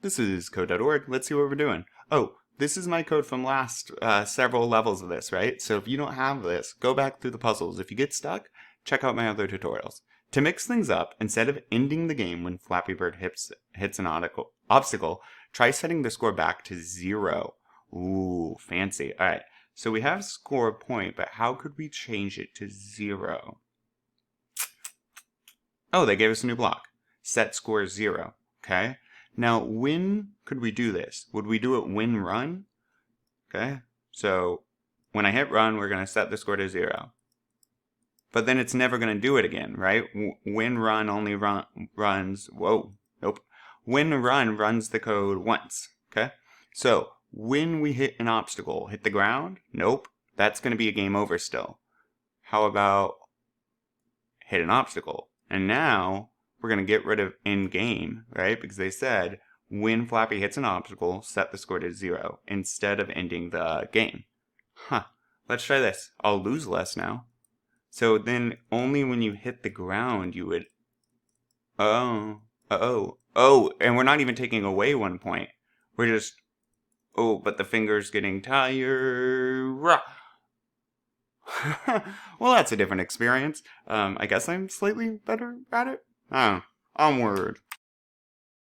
This is code.org. Let's see what we're doing. Oh, this is my code from last several levels of this, right? So if you don't have this, go back through the puzzles. If you get stuck, check out my other tutorials. To mix things up, instead of ending the game when Flappy Bird hits an obstacle, try setting the score back to 0. Ooh, fancy. All right, so we have score point, but how could we change it to 0? Oh, they gave us a new block. Set score 0, okay? Now, when could we do this? Would we do it when run? Okay, so when I hit run, we're going to set the score to 0. But then it's never going to do it again, right? When run only runs, whoa, nope. When run runs the code once, okay? So when we hit an obstacle, hit the ground, nope. That's going to be a game over still. How about hit an obstacle? And now we're going to get rid of in game, right? Because they said when Flappy hits an obstacle, set the score to 0 instead of ending the game. Huh. Let's try this. I'll lose less now. So then only when you hit the ground you would... Oh, and we're not even taking away 1 point. We're just... Oh, but the finger's getting tired. Well, that's a different experience. I guess I'm slightly better at it. Oh, onward.